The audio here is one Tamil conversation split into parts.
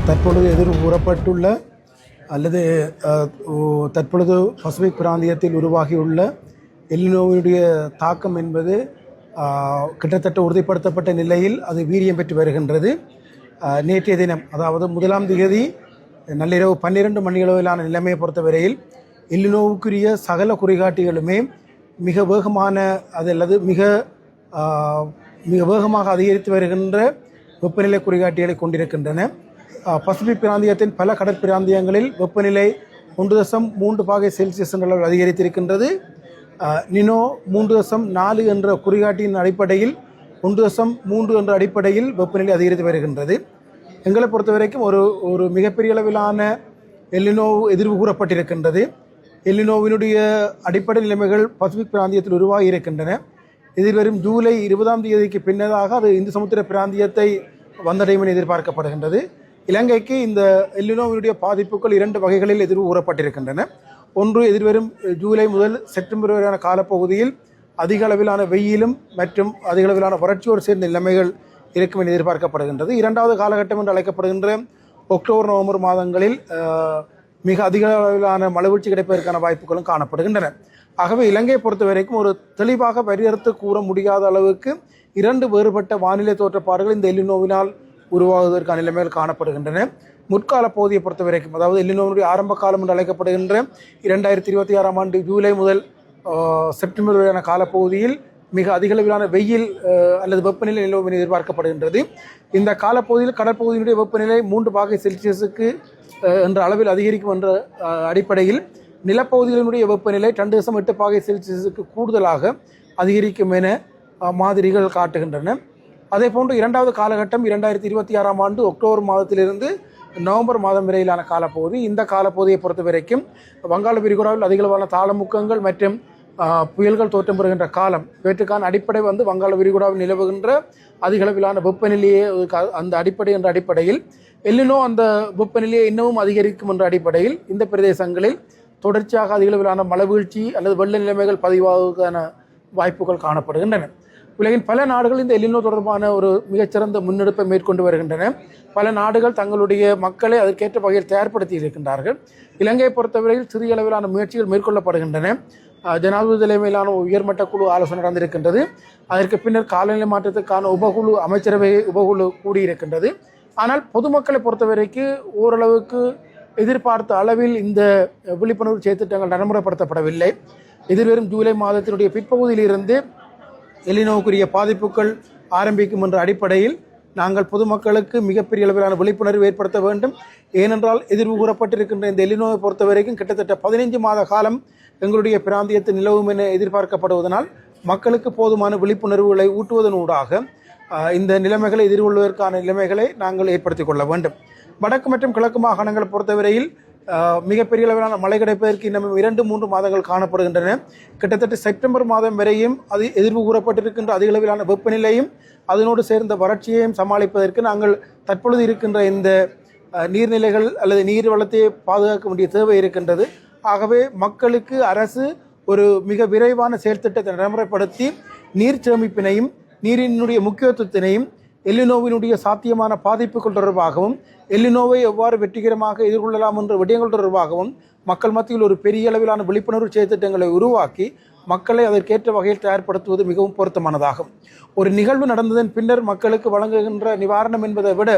தற்பொழுது எதிர்வு கூறப்பட்டுள்ள அல்லது தற்பொழுது பசிபிக் பிராந்தியத்தில் உருவாகியுள்ள எல்னினோவினுடைய தாக்கம் என்பது கிட்டத்தட்ட உறுதிப்படுத்தப்பட்ட நிலையில் அது வீரியம் பெற்று வருகின்றது. நேற்றைய தினம், அதாவது 1ஆம் தேதி நள்ளிரவு 12 மணியளவிலான நிலைமையை பொறுத்தவரையில் எல்னினோவுக்குரிய சகல குறிகாட்டிகளுமே மிக வேகமான மிக வேகமாக அதிகரித்து வருகின்ற வெப்பநிலை குறிகாட்டிகளை கொண்டிருக்கின்றன. பசிபிக் பிராந்தியத்தின் பல கடற்பிராந்தியங்களில் வெப்பநிலை 1.3 பாகை செல்சியஸ் என்ற அளவில் அதிகரித்திருக்கின்றது. நினோ 3.4 என்ற குறிகாட்டியின் அடிப்படையில் 1.3 என்ற அடிப்படையில் வெப்பநிலை அதிகரித்து வருகின்றது. எங்களை பொறுத்த வரைக்கும் ஒரு மிகப்பெரிய அளவிலான எல்னினோ எதிர்வு கூறப்பட்டிருக்கின்றது. எல்னினோவினுடைய அடிப்படை நிலைமைகள் பசிபிக் பிராந்தியத்தில் உருவாகி இருக்கின்றன. எதிர்வரும் ஜூலை 20ஆம் தேதிக்கு பின்னதாக அது இந்து சமுத்திர பிராந்தியத்தை வந்தடையும் என எதிர்பார்க்கப்படுகின்றது. இலங்கைக்கு இந்த எல்னினோவினுடைய பாதிப்புகள் 2 வகைகளில் எதிர்வு கூறப்பட்டிருக்கின்றன. ஒன்று, எதிர்வரும் ஜூலை முதல் செப்டம்பர் வரையான காலப்பகுதியில் அதிக அளவிலான வெயிலும் மற்றும் அதிக அளவிலான வறட்சியோடு சேர்ந்த நிலைமைகள் இருக்கும் என எதிர்பார்க்கப்படுகின்றது. 2வது காலகட்டம் என்று அழைக்கப்படுகின்ற அக்டோபர் நவம்பர் மாதங்களில் மிக அதிக அளவிலான மழைவீழ்ச்சி கிடைப்பதற்கான வாய்ப்புகளும் காணப்படுகின்றன. ஆகவே இலங்கையை பொறுத்த வரைக்கும் ஒரு தெளிவாக வரையறுத்து கூற முடியாத அளவுக்கு 2 வேறுபட்ட வானிலை தோற்றப்பாடுகள் இந்த எல்னினோவினால் உருவாகுவதற்கான நிலைமைகள் காணப்படுகின்றன. முற்கால பகுதியை பொறுத்த வரைக்கும், அதாவது எல்னினோவினுடைய ஆரம்ப காலம் என்று அழைக்கப்படுகின்ற 2026ஆம் ஆண்டு ஜூலை முதல் செப்டம்பர் வரையான காலப்பகுதியில் மிக அதிக அளவிலான வெயில் அல்லது வெப்பநிலை நிலவும் என எதிர்பார்க்கப்படுகின்றது. இந்த காலப்பகுதியில் கடற்பகுதியினுடைய வெப்பநிலை 3 பாகை செல்சியஸுக்கு என்ற அளவில் அதிகரிக்கும் என்ற அடிப்படையில் நிலப்பகுதிகளினுடைய வெப்பநிலை 2.8 பாகை செல்சியஸுக்கு கூடுதலாக அதிகரிக்கும் என மாதிரிகள் காட்டுகின்றன. அதே போன்று 2வது காலகட்டம் 2026ஆம் ஆண்டு அக்டோபர் மாதத்திலிருந்து நவம்பர் மாதம் வரையிலான காலப்பகுதி. இந்த காலப்பகுதியை பொறுத்த வரைக்கும் வங்காள விரிகுடாவில் அதிகளவான தாளமுக்கங்கள் மற்றும் புயல்கள் தோற்றம் பெறுகின்ற காலம். இவற்றுக்கான அடிப்படை வங்காள விரிகுடாவில் நிலவுகின்ற அதிகளவிலான வெப்பநிலையே அந்த அடிப்படை என்ற அடிப்படையில் எல்னினோ அந்த வெப்பநிலையை இன்னமும் அதிகரிக்கும் என்ற அடிப்படையில் இந்த பிரதேசங்களில் தொடர்ச்சியாக அதிகளவிலான மழைவீழ்ச்சி அல்லது வெள்ள நிலைமைகள் பதிவாவதற்கான வாய்ப்புகள் காணப்படுகின்றன. உலகின் பல நாடுகள் இந்த எல்னினோ தொடர்பான ஒரு மிகச்சிறந்த முன்னெடுப்பை மேற்கொண்டு வருகின்றன. பல நாடுகள் தங்களுடைய மக்களை அதற்கேற்ற வகையில் தயார்படுத்தி இருக்கின்றார்கள். இலங்கையை பொறுத்தவரையில் சிறிய அளவிலான முயற்சிகள் மேற்கொள்ளப்படுகின்றன. ஜனாதிபதி தலைமையிலான உயர்மட்ட குழு ஆலோசனை நடந்திருக்கின்றது. அதற்கு பின்னர் காலநிலை மாற்றத்துக்கான அமைச்சரவை உபகுழு கூடியிருக்கின்றது. ஆனால் பொதுமக்களை பொறுத்தவரைக்கு ஓரளவுக்கு எதிர்பார்த்த அளவில் இந்த விழிப்புணர்வு செயற்திட்டங்கள் நடைமுறைப்படுத்தப்படவில்லை. எதிர்வரும் ஜூலை மாதத்தினுடைய பிற்பகுதியிலிருந்து எல்னினோவுக்குரிய பாதிப்புகள் ஆரம்பிக்கும் என்ற அடிப்படையில் நாங்கள் பொதுமக்களுக்கு மிகப்பெரிய அளவிலான விழிப்புணர்வு ஏற்படுத்த வேண்டும். ஏனென்றால் எதிர்வு கூறப்பட்டிருக்கின்ற இந்த எல்னினோவை பொறுத்த வரைக்கும் கிட்டத்தட்ட 15 மாத காலம் எங்களுடைய பிராந்தியத்தில் நிலவும் என எதிர்பார்க்கப்படுவதனால் மக்களுக்கு போதுமான விழிப்புணர்வுகளை ஊட்டுவதனூடாக இந்த நிலைமைகளை எதிர்கொள்வதற்கான நிலைமைகளை நாங்கள் ஏற்படுத்திக் கொள்ள வேண்டும். வடக்கு மற்றும் கிழக்கு மாகாணங்களை பொறுத்தவரையில் மிகப்பெரிய அளவிலான மழை கிடைப்பதற்கு இன்னும் 2-3 மாதங்கள் காணப்படுகின்றன. கிட்டத்தட்ட செப்டம்பர் மாதம் வரையும் அது எதிர்வு கூறப்பட்டிருக்கின்ற அதிக அளவிலான வெப்பநிலையும் அதனோடு சேர்ந்த வறட்சியையும் சமாளிப்பதற்கு நாங்கள் தற்பொழுது இருக்கின்ற இந்த நீர்நிலைகள் அல்லது நீர் வளத்தை பாதுகாக்க வேண்டிய தேவை இருக்கின்றது. ஆகவே மக்களுக்கு அரசு ஒரு மிக விரைவான செயல்திட்டத்தை நடைமுறைப்படுத்தி நீர் சேமிப்பினையும் நீரினுடைய முக்கியத்துவத்தினையும் எல்னினோவினுடைய சாத்தியமான பாதிப்புகள் தொடர்பாகவும் எல்னினோவை எவ்வாறு வெற்றிகரமாக எதிர்கொள்ளலாம் என்ற விடயங்கள் தொடர்பாகவும் மக்கள் மத்தியில் ஒரு பெரிய அளவிலான விழிப்புணர்வு செயற்திட்டங்களை உருவாக்கி மக்களை அதற்கேற்ற வகையில் தயார்படுத்துவது மிகவும் பொருத்தமானதாகும். ஒரு நிகழ்வு நடந்ததன் பின்னர் மக்களுக்கு வழங்குகின்ற நிவாரணம் என்பதை விட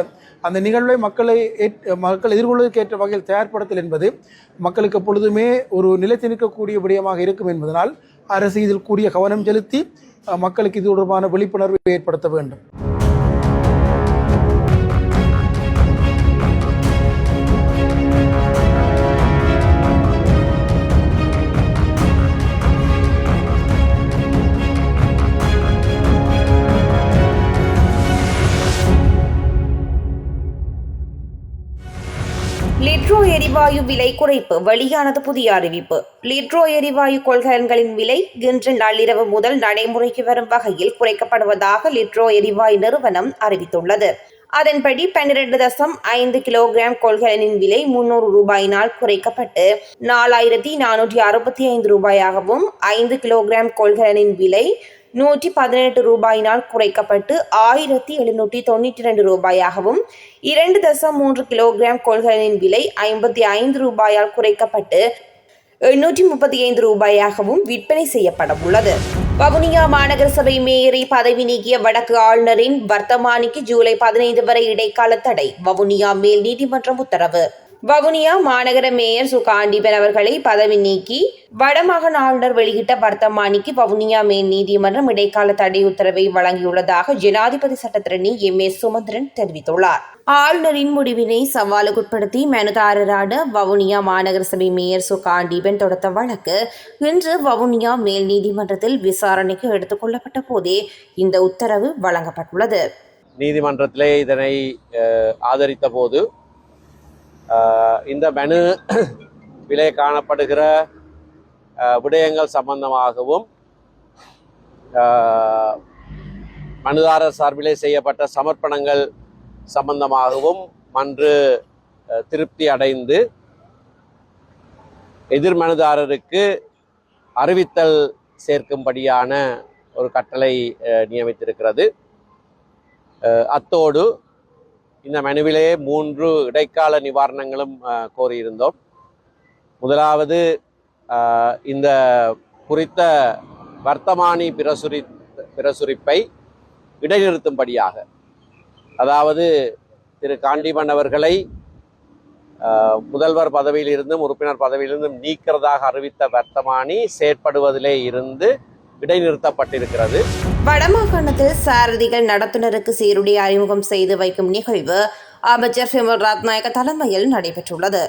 அந்த நிகழ்வை மக்கள் எதிர்கொள்வதற்கு ஏற்ற வகையில் தயார்படுத்தல் என்பது மக்களுக்கு எப்பொழுதுமே ஒரு நிலைத்து நிற்கக்கூடிய விடயமாக இருக்கும் என்பதனால் அரசு இதில் கூடிய கவனம் செலுத்தி மக்களுக்கு இது தொடர்பான விழிப்புணர்வை ஏற்படுத்த வேண்டும். லிட்ரோ எரிவாயு விலை குறைப்பு வெளியானது புதிய அறிவிப்பு. லிட்ரோ எரிவாயு கொள்கலன்களின் விலை இன்று நள்ளிரவு முதல் நடைமுறைக்கு வரும் வகையில் குறைக்கப்படுவதாக லிட்ரோ எரிவாயு நிறுவனம் அறிவித்துள்ளது. அதன்படி 12.5 கிலோகிராம் கொள்கலனின் விலை 300 ரூபாயினால் குறைக்கப்பட்டு 4465 ரூபாயாகவும், 5 கிலோகிராம் கொள்கலனின் விலை ரூபாயினால் குறைக்கப்பட்டு 1792 ரூபாயாகவும் 2.3 கிலோகிராம் கொள்கலனின் விலை 55 ரூபாயால் குறைக்கப்பட்டு 835 ரூபாயாகவும் விற்பனை செய்யப்பட உள்ளது. வவுனியா மாநகர சபை மேயரை பதவி நீக்கிய வடக்கு ஆளுநரின் வர்த்தமானிக்கு ஜூலை 15 வரை இடைக்கால தடை. வவுனியா மேல் நீதிமன்றம் உத்தரவு. வவுனியா மாநகர மேயர் சுகாண்டிபன் அவர்களை பதவி நீக்கி வடமாகாண ஆளுநர் வெளியிட்ட வர்த்தமானிக்கு வவுனியா மேல் நீதிமன்றம் இடைக்கால தடை உத்தரவை வழங்கியுள்ளதாக ஜனாதிபதி சட்டத்திரணி M.A. சுமந்திரன் தெரிவித்துள்ளார். ஆளுநரின் முடிவினை சவாலுக்குட்படுத்தி மனுதாரரான வவுனியா மாநகர சபை மேயர் சுகாண்டிபன் தொடுத்த வழக்கு இன்று வவுனியா மேல் நீதிமன்றத்தில் விசாரணைக்கு எடுத்துக் கொள்ளப்பட்ட போதே இந்த உத்தரவு வழங்கப்பட்டுள்ளது. நீதிமன்றத்திலே இதனை ஆதரித்த போது இந்த மனு விலை காணப்படுகிற விடயங்கள் சம்பந்தமாகவும் மனுதாரர் சார்பிலே செய்யப்பட்ட சமர்ப்பணங்கள் சம்பந்தமாகவும் மன்று திருப்தி அடைந்து எதிர் மனுதாரருக்கு அறிவித்தல் சேர்க்கும்படியான ஒரு கட்டளை நியமித்திருக்கிறது. அத்தோடு இந்த மனுவிலே 3 இடைக்கால நிவாரணங்களும் கோரியிருந்தோம். முதலாவது, இந்த குறித்த வர்த்தமானி பிரசுரிப்பை இடைநிறுத்தும்படியாக, அதாவது திரு காண்டிபன் அவர்களை முதல்வர் பதவியிலிருந்தும் உறுப்பினர் பதவியிலிருந்தும் நீக்கிறதாக அறிவித்த வர்த்தமானி செயற்படுவதிலே இருந்து இடைநிறுத்தப்பட்டிருக்கிறது. வடமாகாணத்தில் சாரதிகள் நடத்துனருக்கு சீருடை அறிமுகம் செய்து வைக்கும் நிகழ்வு அமைச்சர் ஃபிமல் ரத்நாயக்க தலைமையில் நடைபெற்றுள்ளது.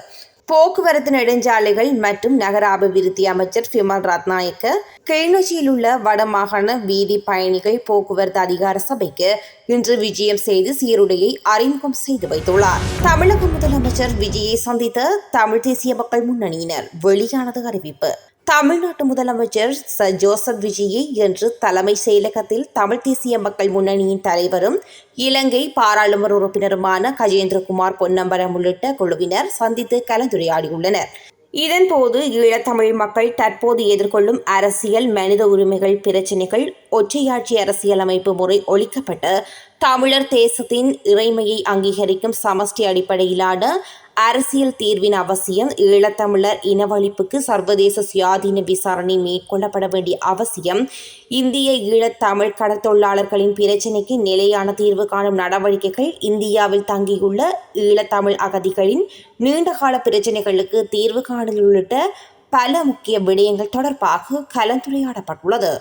போக்குவரத்து நெடுஞ்சாலைகள் மற்றும் நகர அபிவிருத்தி அமைச்சர் ஃபிமல் ரத்நாயக்க கிளிநொச்சியில் உள்ள வடமாகாண வீதி பயணிகள் போக்குவரத்து அதிகார சபைக்கு இன்று விஜயம் செய்து சீருடையை அறிமுகம் செய்து வைத்துள்ளார். தமிழக முதலமைச்சர் விஜயை சந்தித்த தமிழ் தேசிய மக்கள் முன்னணியினர். வெளியானது அறிவிப்பு. தமிழ்நாட்டு முதலமைச்சர் ஜோசப் விஜயை இன்று தலைமை செயலகத்தில் தமிழ் தேசிய மக்கள் முன்னணியின் தலைவரும் இலங்கை பாராளுமன்ற உறுப்பினருமான கஜேந்திரகுமார் பொன்னம்பலம் உள்ளிட்ட குழுவினர் சந்தித்து கலந்துரையாடியுள்ளனர். இதன்போது ஈழத்தமிழ் மக்கள் தற்போது எதிர்கொள்ளும் அரசியல், மனித உரிமைகள் பிரச்சினைகள், ஒற்றையாட்சி அரசியலமைப்பு முறை ஒழிக்கப்பட்டு தமிழர் தேசத்தின் இறைமையை அங்கீகரிக்கும் சமஷ்டி அடிப்படையிலான அரசியல் தீர்வின் அவசியம், ஈழத்தமிழர் இனவழிப்புக்கு சர்வதேச சுயாதீன விசாரணை மேற்கொள்ளப்பட வேண்டிய அவசியம், இந்திய ஈழத்தமிழ் கடற்தொழிலாளர்களின் பிரச்சினைக்கு நிலையான தீர்வு காணும் நடவடிக்கைகள், இந்தியாவில் தங்கியுள்ள ஈழத்தமிழ் அகதிகளின் நீண்டகால பிரச்சினைகளுக்கு தீர்வு காணல் உள்ளிட்ட பல முக்கிய விடயங்கள் தொடர்பாக கலந்துரையாடப்பட்டுள்ளது.